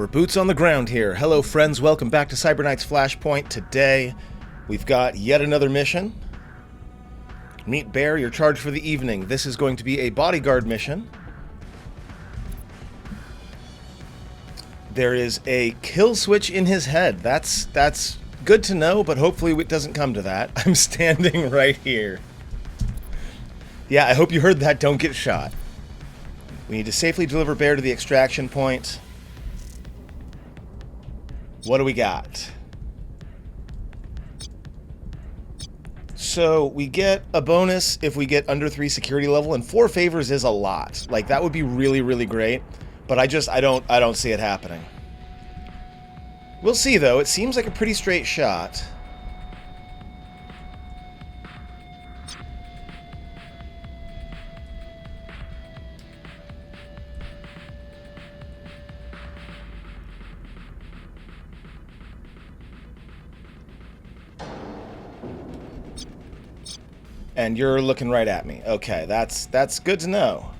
We're boots on the ground here. Hello friends, welcome back to Cyber Knight's Flashpoint. Today, we've got yet another mission. Meet Bear, your charge for the evening. This is going to be a bodyguard mission. There is a kill switch in his head. That's good to know, but hopefully it doesn't come to that. I'm standing right here. Yeah, I hope you heard that. Don't get shot. We need to safely deliver Bear to the extraction point. What do we got? So we get a bonus if we get under 3 security level, and 4 favors is a lot. Like, that would be really, really great. But I don't see it happening. We'll see though. It seems like a pretty straight shot. And you're looking right at me. Okay, that's good to know.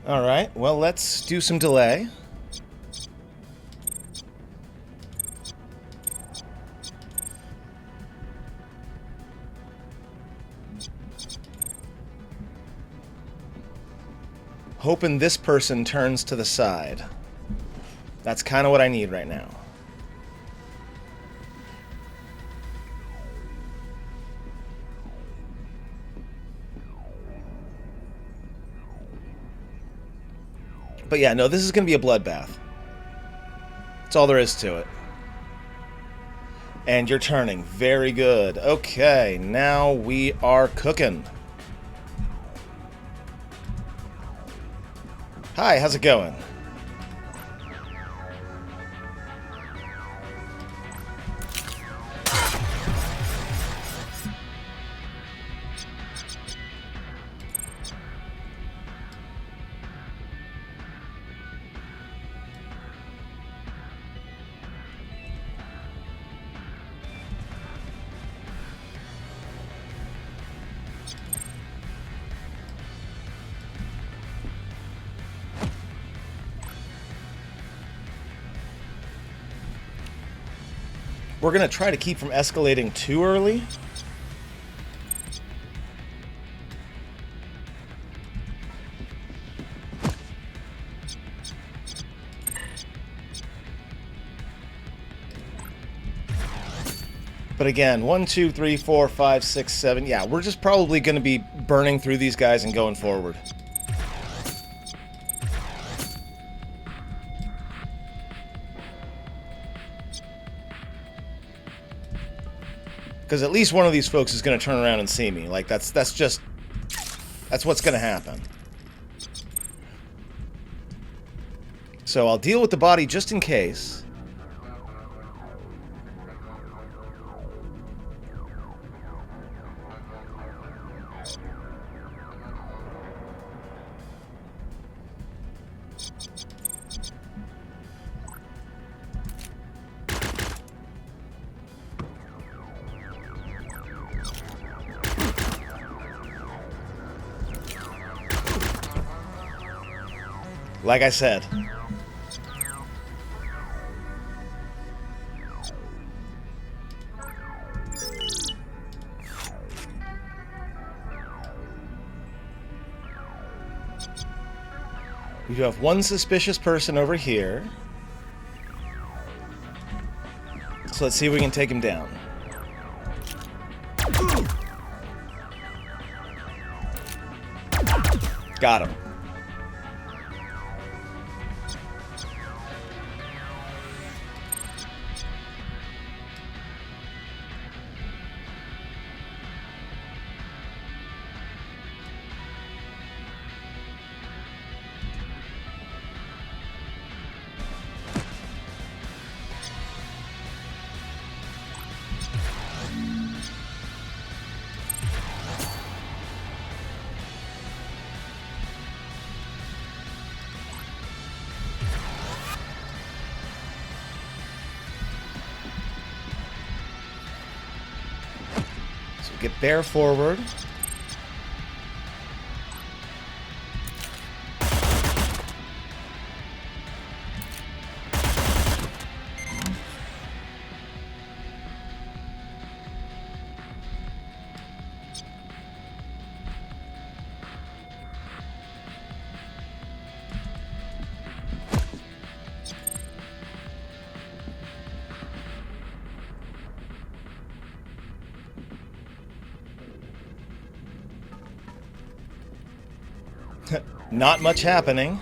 Alright, well, let's do some delay. Hoping this person turns to the side. That's kind of what I need right now. But yeah, no, this is going to be a bloodbath. That's all there is to it. And you're turning. Very good. Okay, now we are cooking. Hi, how's it going? We're going to try to keep from escalating too early. But again, 1, 2, 3, 4, 5, 6, 7. Yeah, we're just probably going to be burning through these guys and going forward. Because at least one of these folks is going to turn around and see me. Like, that's what's going to happen. So I'll deal with the body just in case. Like I said. We do have one suspicious person over here. So let's see if we can take him down. Got him. Get Bear forward. Not much happening.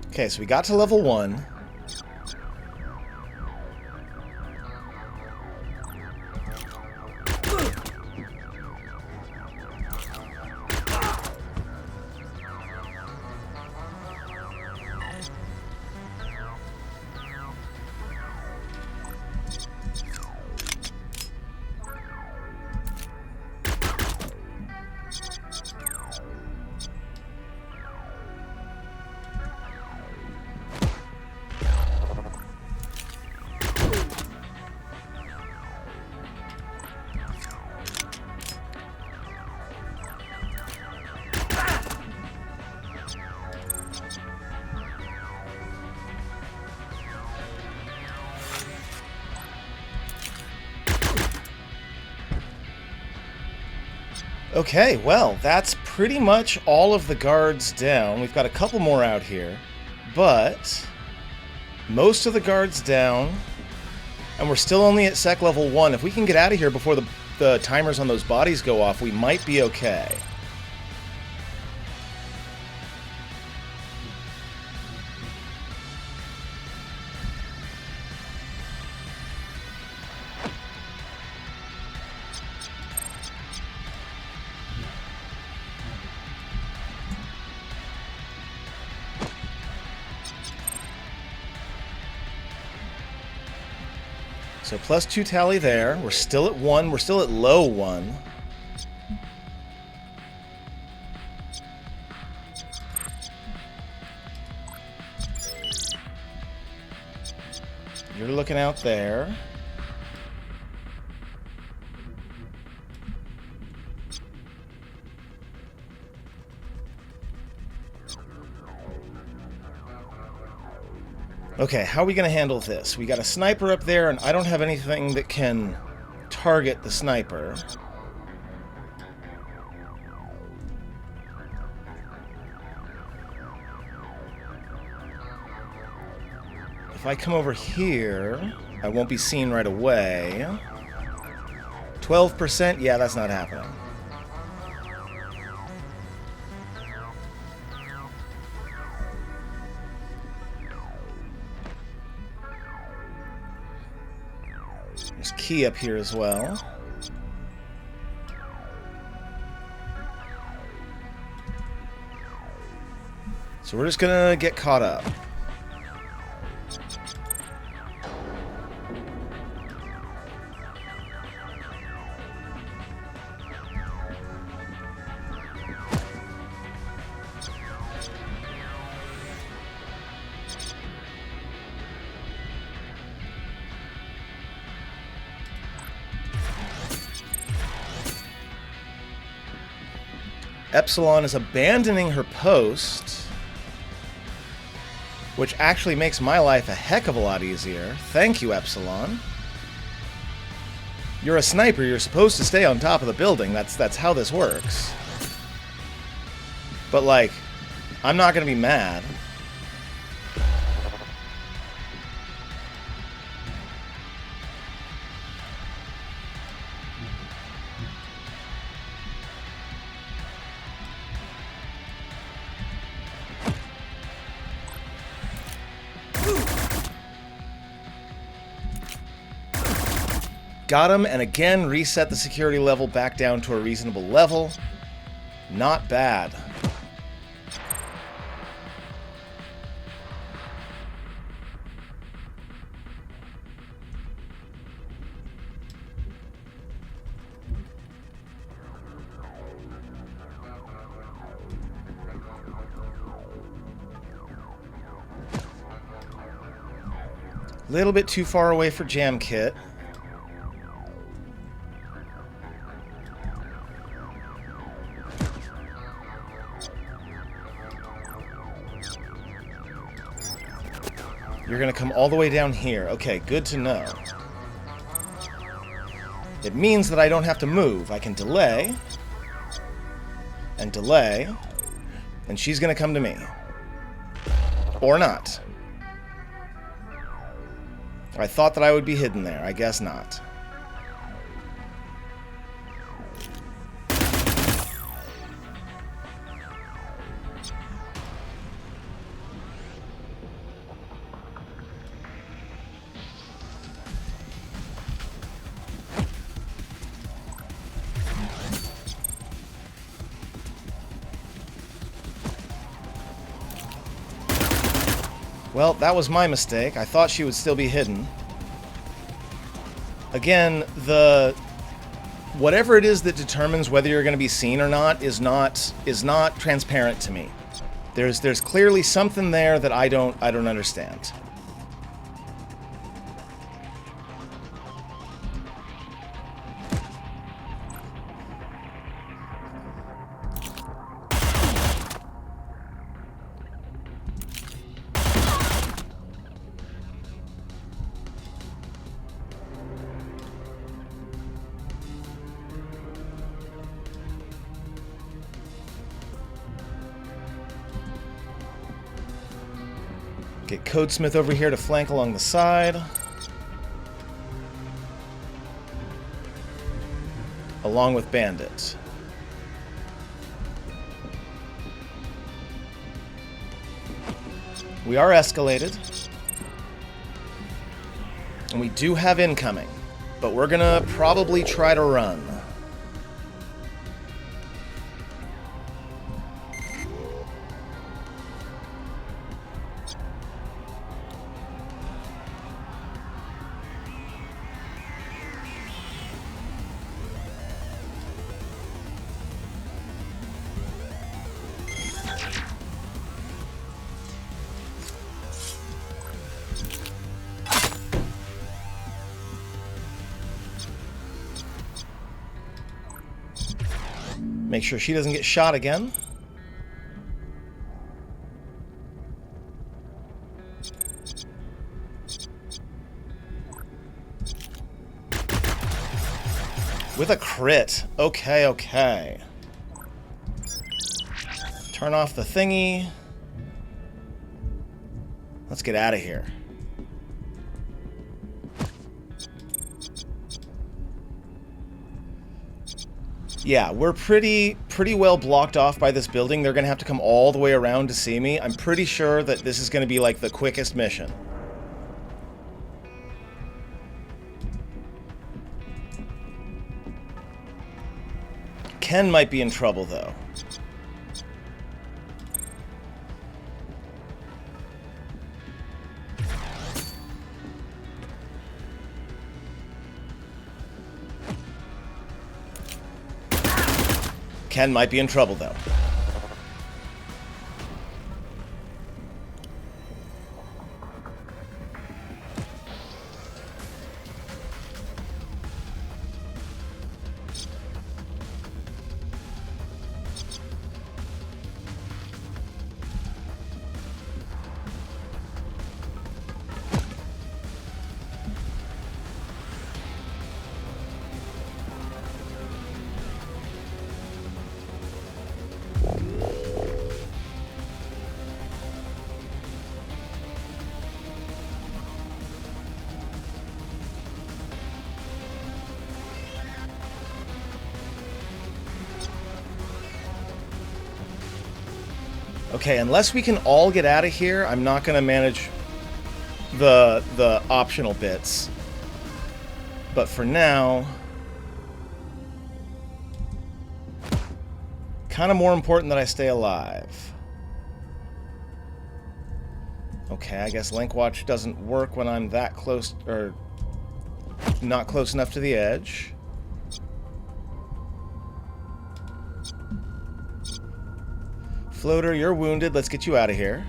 Okay, so we got to level 1. Okay, well, that's pretty much all of the guards down. We've got a couple more out here, but most of the guards down, and we're still only at sec level 1. If we can get out of here before the timers on those bodies go off, we might be okay. So +2 tally there. We're still at 1. We're still at low 1. You're looking out there. Okay, how are we going to handle this? We got a sniper up there, and I don't have anything that can target the sniper. If I come over here, I won't be seen right away. 12%? Yeah, that's not happening. There's key up here as well. So we're just gonna get caught up. Epsilon is abandoning her post, which actually makes my life a heck of a lot easier. Thank you, Epsilon. You're a sniper. You're supposed to stay on top of the building. That's how this works. But, like, I'm not going to be mad. Got him, and again reset the security level back down to a reasonable level. Not bad. Little bit too far away for Jam Kit. You're going to come all the way down here. Okay, good to know. It means that I don't have to move. I can delay. And delay. And she's going to come to me. Or not. I thought that I would be hidden there. I guess not. Well, that was my mistake. I thought she would still be hidden. Again, whatever it is that determines whether you're going to be seen or not is not transparent to me. There's clearly something there that I don't understand. Get Codesmith over here to flank along the side. Along with Bandit. We are escalated. And we do have incoming. But we're gonna probably try to run. Make sure she doesn't get shot again. With a crit. Okay, okay. Turn off the thingy. Let's get out of here. Yeah, we're pretty well blocked off by this building. They're going to have to come all the way around to see me. I'm pretty sure that this is going to be like the quickest mission. Ken might be in trouble, though. Ken might be in trouble, though. Okay, unless we can all get out of here, I'm not going to manage the optional bits. But for now, kind of more important that I stay alive. Okay, I guess Link Watch doesn't work when I'm that close, or not close enough to the edge. Floater, you're wounded. Let's get you out of here.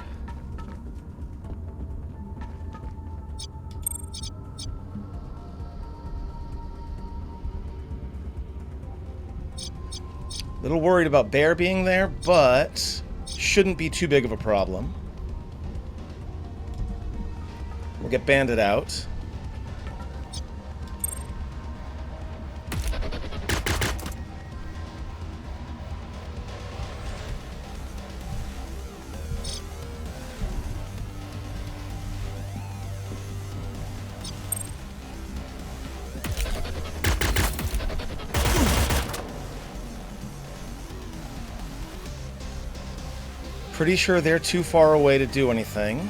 Little worried about Bear being there, but shouldn't be too big of a problem. We'll get Bandit out. Pretty sure they're too far away to do anything.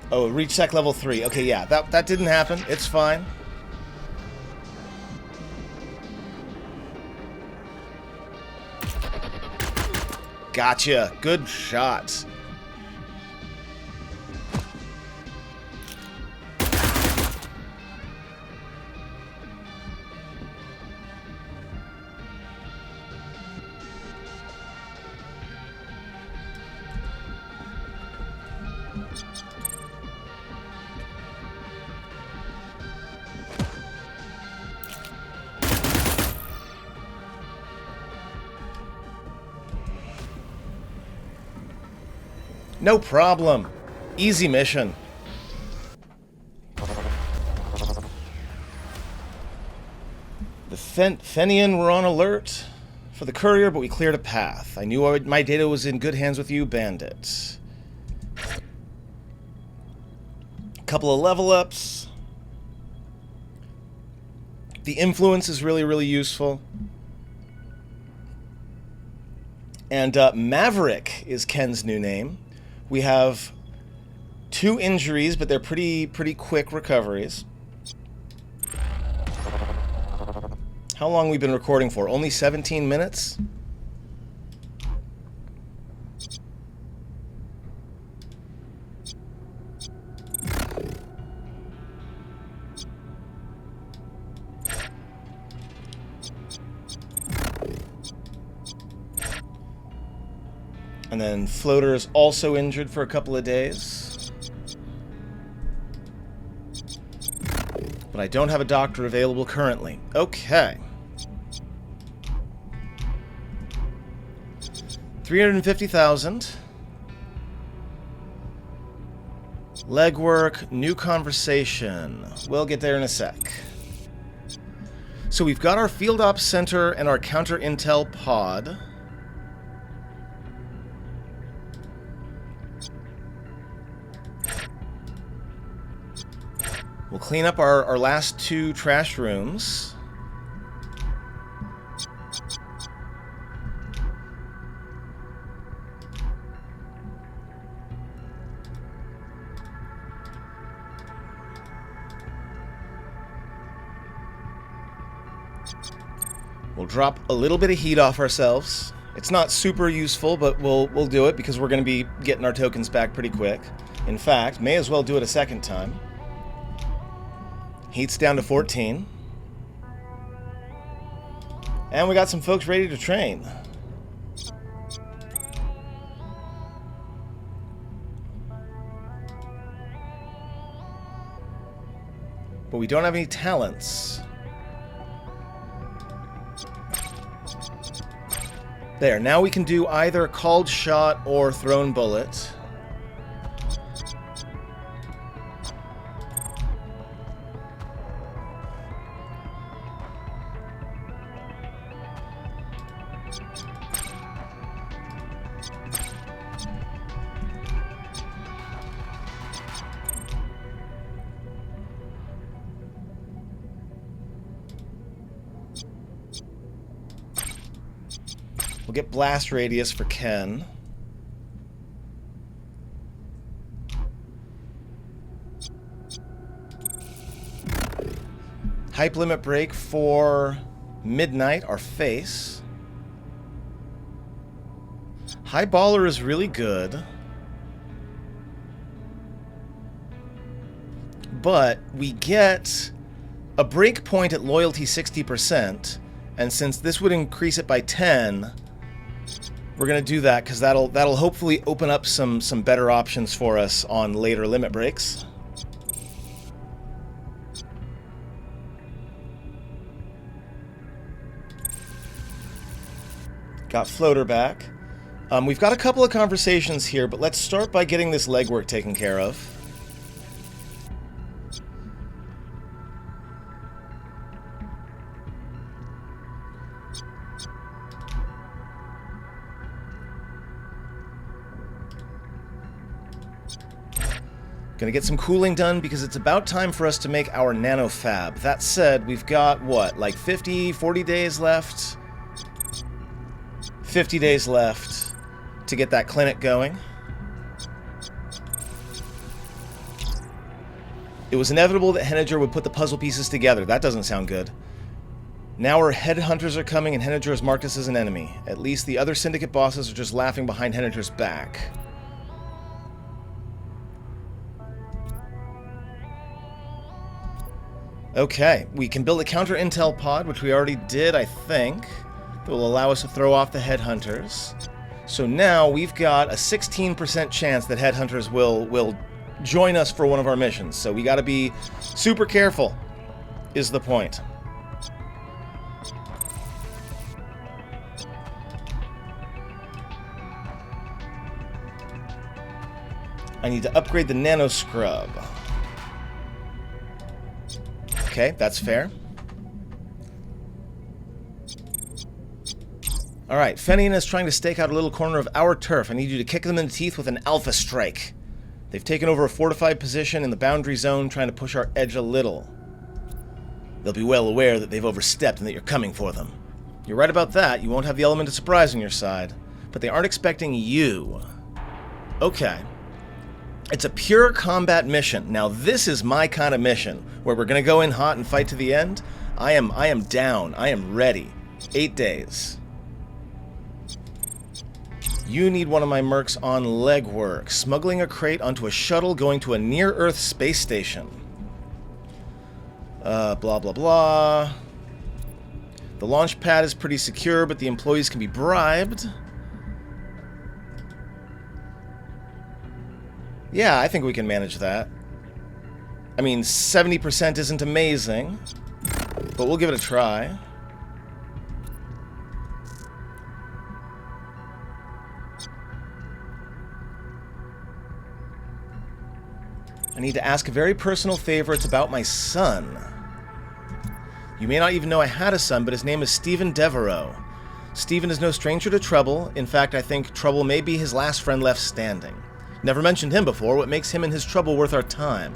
Oh, reach sec level 3. Okay, yeah, that didn't happen. It's fine. Gotcha. Good shot. No problem. Easy mission. The Fenian were on alert for the courier, but we cleared a path. I knew my data was in good hands with you, bandits. A couple of level ups. The influence is really, really useful. And Maverick is Ken's new name. We have 2 injuries, but they're pretty quick recoveries. How long have we been recording for? Only 17 minutes? And then Floater is also injured for a couple of days. But I don't have a doctor available currently. Okay. 350,000. Legwork, new conversation. We'll get there in a sec. So we've got our Field Ops Center and our Counter Intel Pod. We'll clean up our last 2 trash rooms. We'll drop a little bit of heat off ourselves. It's not super useful, but we'll do it because we're going to be getting our tokens back pretty quick. In fact, may as well do it a second time. Heat's down to 14. And we got some folks ready to train. But we don't have any talents. There, now we can do either called shot or thrown bullet. We'll get blast radius for Ken. Hype limit break for Midnight, our face. High baller is really good. But we get a break point at loyalty 60%, and since this would increase it by 10, we're going to do that because that'll hopefully open up some better options for us on later limit breaks. Got Floater back. We've got a couple of conversations here, but let's start by getting this legwork taken care of. Gonna get some cooling done because it's about time for us to make our nanofab. That said, we've got, what, like 40 days left? 50 days left to get that clinic going. It was inevitable that Henniger would put the puzzle pieces together. That doesn't sound good. Now our headhunters are coming and Henniger has marked us as an enemy. At least the other syndicate bosses are just laughing behind Henniger's back. Okay, we can build a counter-intel pod, which we already did, I think. That will allow us to throw off the headhunters. So now we've got a 16% chance that headhunters will join us for one of our missions. So we gotta be super careful, is the point. I need to upgrade the nano scrub. Okay, that's fair. Alright, Fenian is trying to stake out a little corner of our turf. I need you to kick them in the teeth with an alpha strike. They've taken over a fortified position in the boundary zone, trying to push our edge a little. They'll be well aware that they've overstepped and that you're coming for them. You're right about that. You won't have the element of surprise on your side. But they aren't expecting you. Okay. It's a pure combat mission. Now this is my kind of mission, where we're going to go in hot and fight to the end. I am down. I am ready. 8 days. You need one of my mercs on legwork. Smuggling a crate onto a shuttle going to a near-Earth space station. Blah, blah, blah. The launch pad is pretty secure, but the employees can be bribed. Yeah, I think we can manage that. I mean, 70% isn't amazing, but we'll give it a try. I need to ask a very personal favor. It's about my son. You may not even know I had a son, but his name is Stephen Devereaux. Stephen is no stranger to trouble. In fact, I think trouble may be his last friend left standing. Never mentioned him before. What makes him and his trouble worth our time?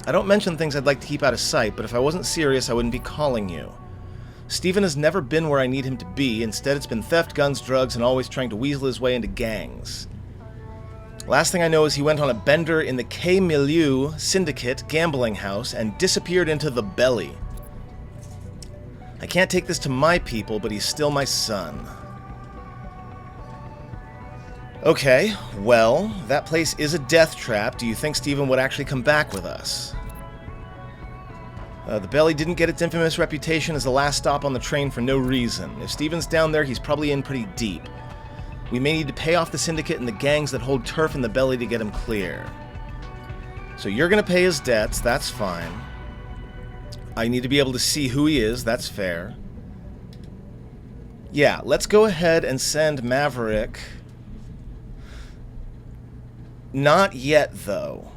I don't mention things I'd like to keep out of sight, but if I wasn't serious, I wouldn't be calling you. Stephen has never been where I need him to be. Instead, it's been theft, guns, drugs, and always trying to weasel his way into gangs. Last thing I know is he went on a bender in the K-Milieu Syndicate gambling house and disappeared into the belly. I can't take this to my people, but he's still my son. Okay, well, that place is a death trap. Do you think Stephen would actually come back with us? The belly didn't get its infamous reputation as the last stop on the train for no reason. If Stephen's down there, he's probably in pretty deep. We may need to pay off the syndicate and the gangs that hold turf in the belly to get him clear. So you're going to pay his debts, that's fine. I need to be able to see who he is, that's fair. Yeah, let's go ahead and send Maverick. Not yet, though.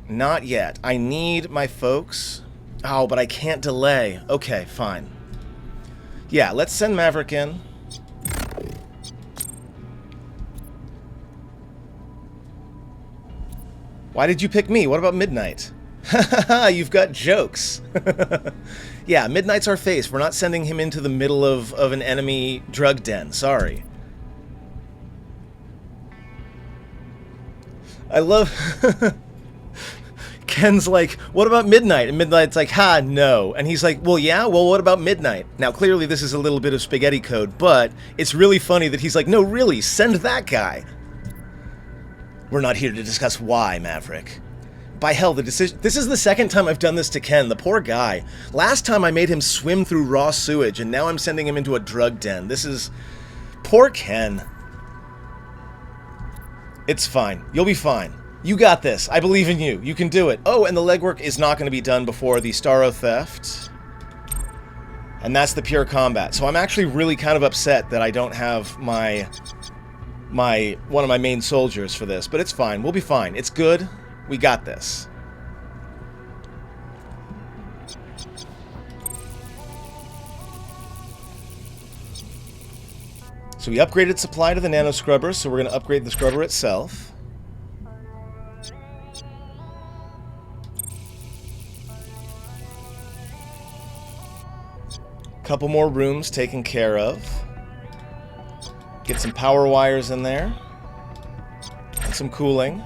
Not yet. I need my folks. Oh, but I can't delay. Okay, fine. Yeah, let's send Maverick in. Why did you pick me? What about Midnight? Hahaha, you've got jokes. Yeah, Midnight's our face. We're not sending him into the middle of an enemy drug den. Sorry. I love... Ken's like, what about Midnight? And Midnight's like, ha, no. And he's like, well, yeah, well, what about Midnight? Now, clearly this is a little bit of spaghetti code, but it's really funny that he's like, no, really, send that guy. We're not here to discuss why, Maverick. By hell, the decision... This is the second time I've done this to Ken, the poor guy. Last time I made him swim through raw sewage, and now I'm sending him into a drug den. This is... Poor Ken. It's fine. You'll be fine. You got this. I believe in you. You can do it. Oh, and the legwork is not going to be done before the Starro theft. And that's the pure combat. So I'm actually really kind of upset that I don't have my one of my main soldiers for this, but it's fine. We'll be fine. It's good. We got this. So we upgraded supply to the nano scrubber, so we're going to upgrade the scrubber itself. Couple more rooms taken care of. Get some power wires in there. And some cooling.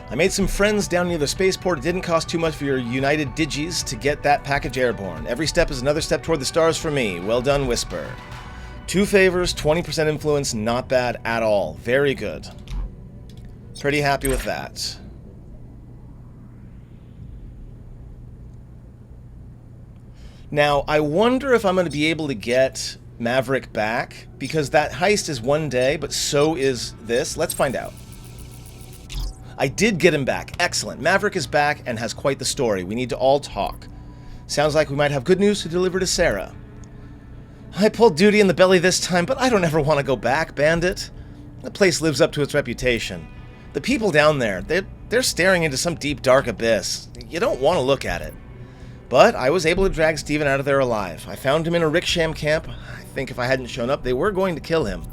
I made some friends down near the spaceport. It didn't cost too much for your United Digis to get that package airborne. Every step is another step toward the stars for me. Well done, Whisper. 2 favors, 20% influence, not bad at all. Very good. Pretty happy with that. Now, I wonder if I'm going to be able to get Maverick back, because that heist is 1 day, but so is this. Let's find out. I did get him back. Excellent. Maverick is back and has quite the story. We need to all talk. Sounds like we might have good news to deliver to Sarah. I pulled duty in the belly this time, but I don't ever want to go back, Bandit. The place lives up to its reputation. The people down there, they're staring into some deep, dark abyss. You don't want to look at it. But I was able to drag Steven out of there alive. I found him in a Ricksham camp. I think if I hadn't shown up, they were going to kill him.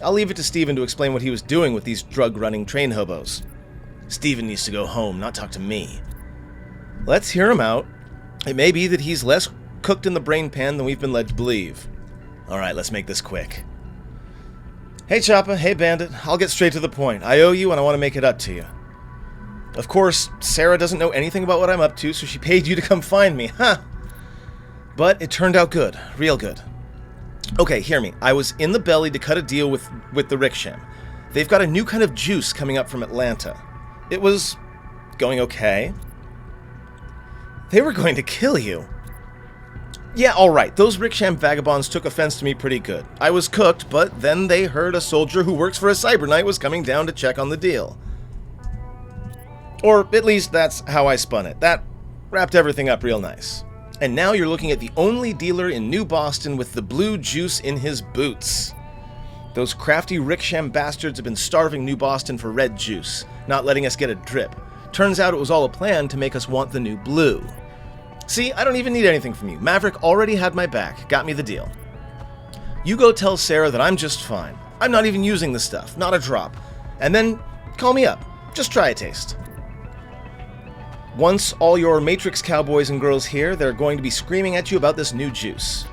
I'll leave it to Steven to explain what he was doing with these drug-running train hobos. Steven needs to go home, not talk to me. Let's hear him out. It may be that he's less cooked in the brain pan than we've been led to believe. Alright, let's make this quick. Hey Choppa, hey Bandit, I'll get straight to the point. I owe you and I want to make it up to you. Of course, Sarah doesn't know anything about what I'm up to, so she paid you to come find me, huh? But it turned out good, real good. Okay, hear me. I was in the belly to cut a deal with the Ricksham. They've got a new kind of juice coming up from Atlanta. It was going okay. They were going to kill you. Yeah, alright, those Ricksham vagabonds took offense to me pretty good. I was cooked, but then they heard a soldier who works for a cyber knight was coming down to check on the deal. Or at least that's how I spun it. That wrapped everything up real nice. And now you're looking at the only dealer in New Boston with the blue juice in his boots. Those crafty Ricksham bastards have been starving New Boston for red juice, not letting us get a drip. Turns out it was all a plan to make us want the new blue. See, I don't even need anything from you. Maverick already had my back, got me the deal. You go tell Sarah that I'm just fine. I'm not even using the stuff, not a drop. And then call me up. Just try a taste. Once all your Matrix cowboys and girls hear, they're going to be screaming at you about this new juice.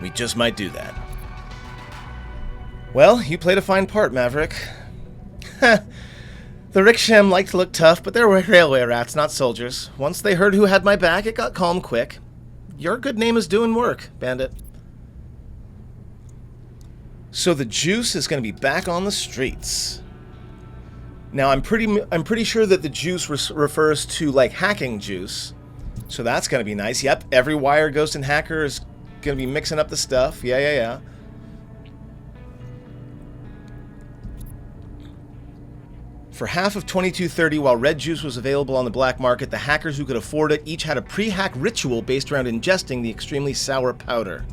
We just might do that. Well, you played a fine part, Maverick. The Ricksham liked to look tough, but they were railway rats, not soldiers. Once they heard who had my back, it got calm quick. Your good name is doing work, Bandit. So the juice is going to be back on the streets. Now, I'm pretty sure that the juice refers to, like, hacking juice. So that's going to be nice. Yep, every wire ghost and hacker is going to be mixing up the stuff. Yeah. For half of 2230, while red juice was available on the black market, the hackers who could afford it each had a pre-hack ritual based around ingesting the extremely sour powder.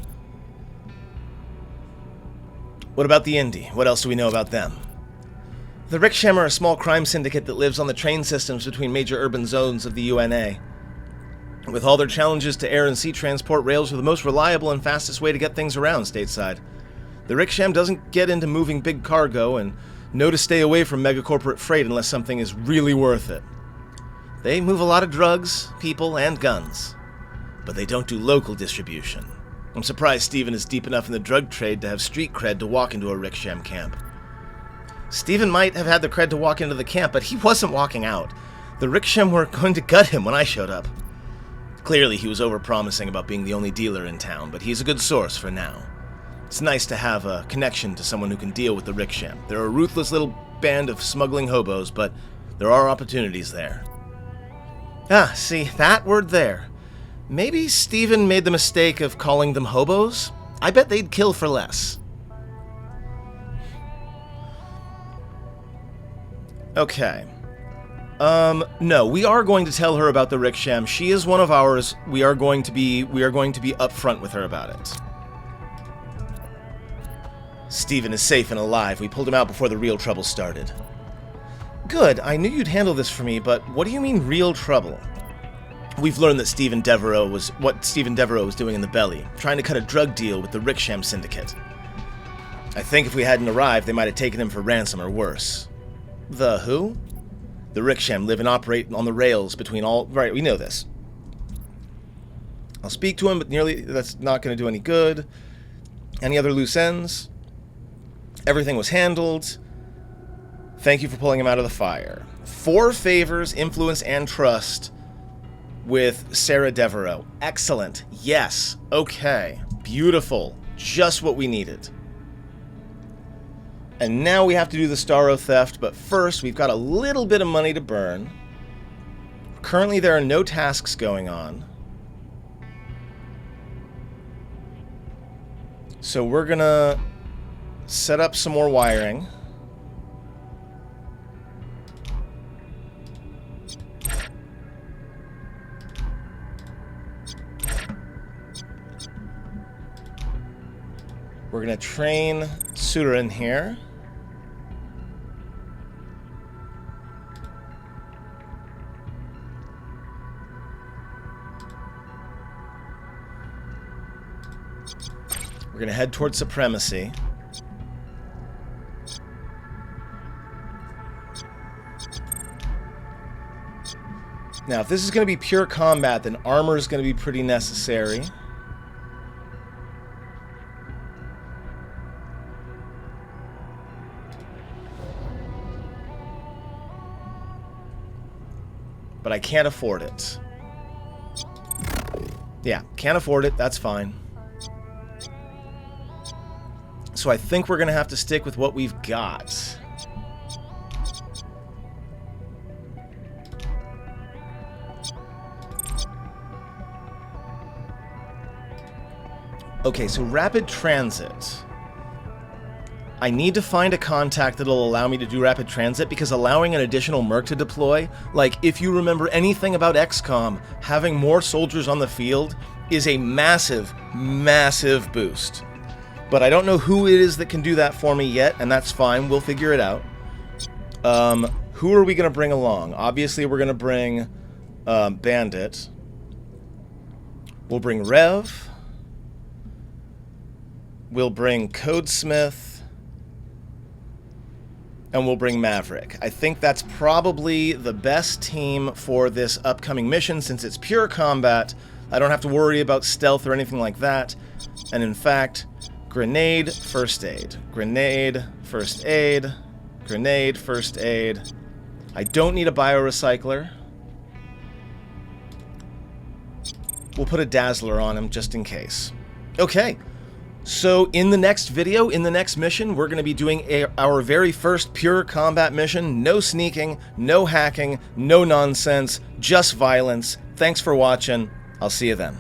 What about the Indie? What else do we know about them? The Ricksham are a small crime syndicate that lives on the train systems between major urban zones of the UNA. With all their challenges to air and sea transport, rails are the most reliable and fastest way to get things around stateside. The Ricksham doesn't get into moving big cargo and know to stay away from megacorporate freight unless something is really worth it. They move a lot of drugs, people, and guns. But they don't do local distribution. I'm surprised Steven is deep enough in the drug trade to have street cred to walk into a Ricksham camp. Steven might have had the cred to walk into the camp, but he wasn't walking out. The Ricksham were going to gut him when I showed up. Clearly he was overpromising about being the only dealer in town, but he's a good source for now. It's nice to have a connection to someone who can deal with the Ricksham. They're a ruthless little band of smuggling hobos, but there are opportunities there. Ah, see, that word there. Maybe Steven made the mistake of calling them hobos? I bet they'd kill for less. Okay. No, we are going to tell her about the Ricksham. She is one of ours. We are going to be upfront with her about it. Stephen is safe and alive. We pulled him out before the real trouble started. Good. I knew you'd handle this for me, but what do you mean real trouble? We've learned that Stephen Devereaux was doing in the belly, trying to cut a drug deal with the Ricksham Syndicate. I think if we hadn't arrived, they might have taken him for ransom or worse. The who? The Ricksham live and operate on the rails between all... Right, we know this. I'll speak to him, but that's not going to do any good. Any other loose ends? Everything was handled. Thank you for pulling him out of the fire. 4 favors, influence, and trust with Sarah Devereaux. Excellent. Yes. Okay. Beautiful. Just what we needed. And now we have to do the Starro theft, but first we've got a little bit of money to burn. Currently there are no tasks going on. So we're gonna set up some more wiring. We're gonna train Suter in here. We're gonna head towards Supremacy. Now, if this is gonna be pure combat, then armor is gonna be pretty necessary. But I can't afford it. Yeah, can't afford it, that's fine. So I think we're gonna have to stick with what we've got. Okay, so rapid transit. I need to find a contact that'll allow me to do rapid transit, because allowing an additional merc to deploy, like, if you remember anything about XCOM, having more soldiers on the field is a massive, massive boost. But I don't know who it is that can do that for me yet, and that's fine. We'll figure it out. Who are we going to bring along? Obviously, we're going to bring Bandit. We'll bring Rev. We'll bring Codesmith. And we'll bring Maverick. I think that's probably the best team for this upcoming mission, since it's pure combat. I don't have to worry about stealth or anything like that. And in fact, grenade, first aid. Grenade, first aid. Grenade, first aid. I don't need a biorecycler. We'll put a Dazzler on him just in case. Okay. So in the next video, in the next mission, we're going to be doing our very first pure combat mission. No sneaking, no hacking, no nonsense, just violence. Thanks for watching. I'll see you then.